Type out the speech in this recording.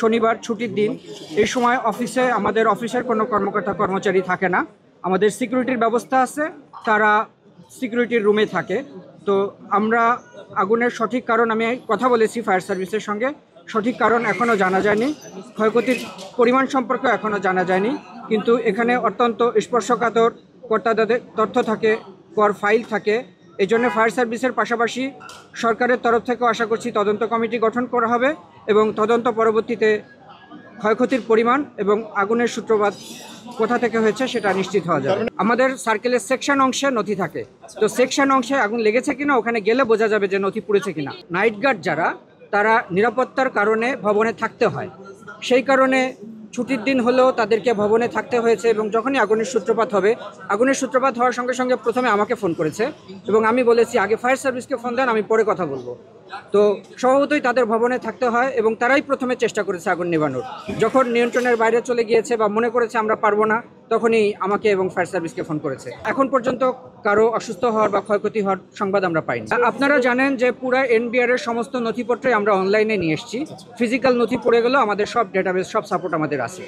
শনিবার ছুটির দিন। এই সময় আমাদের অফিসের কোনো কর্মকর্তা কর্মচারী থাকে না। আমাদের সিকিউরিটির ব্যবস্থা আছে, তারা সিকিউরিটির রুমে থাকে। তো আমরা আগুনের সঠিক কারণ আমি কথা বলেছি ফায়ার সার্ভিসের সঙ্গে, সঠিক কারণ এখনও জানা যায়নি, ক্ষয়ক্ষতির পরিমাণ সম্পর্কে এখনও জানা যায়নি। কিন্তু এখানে অত্যন্ত স্পর্শকাতর তথ্য থাকে, ফাইল থাকে। এই জন্য ফায়ার সার্ভিসের পাশাপাশি সরকারের তরফ থেকেও আশা করছি তদন্ত কমিটি গঠন করা হবে এবং তদন্ত পরবর্তীতে ক্ষয়ক্ষতির পরিমাণ এবং আগুনের সূত্রপাত কোথা থেকে হয়েছে সেটা নিশ্চিত হওয়া যাবে। আমাদের সার্কেলের সেকশন অংশে নথি থাকে, তো সেকশন অংশে আগুন লেগেছে কিনা ওখানে গেলে বোঝা যাবে যে নথি পুড়েছে কিনা। নাইট গার্ড যারা, তারা নিরাপত্তার কারণে ভবনে থাকতে হয়, সেই কারণে ছুটির দিন হলেও তাদেরকে ভবনে থাকতে হয়েছে। এবং যখনই আগুনের সূত্রপাত হওয়ার সঙ্গে সঙ্গে প্রথমে আমাকে ফোন করেছে এবং আমি বলেছি আগে ফায়ার সার্ভিসকে ফোন দেন, আমি পরে কথা বলবো। তো স্বভাবতই তাদের ভবনে থাকতে হয় এবং তারাই প্রথমে চেষ্টা করেছে আগুন নেভানোর। যখন নিয়ন্ত্রণের বাইরে চলে গিয়েছে বা মনে করেছে আমরা পারবো না, তখনই আমাকে এবং ফায়ার সার্ভিসকে ফোন করেছে। এখন পর্যন্ত কারো অসুস্থ হওয়ার বা ক্ষয়ক্ষতি হওয়ার সংবাদ আমরা পাইনি। আপনারা জানেন যে পুরা এনবিআর এর সমস্ত নথিপত্রই আমরা অনলাইনে নিয়ে এসেছি। ফিজিক্যাল নথি পড়ে গেলেও আমাদের সব ডেটাবেস, সব সাপোর্ট আমাদের আছে।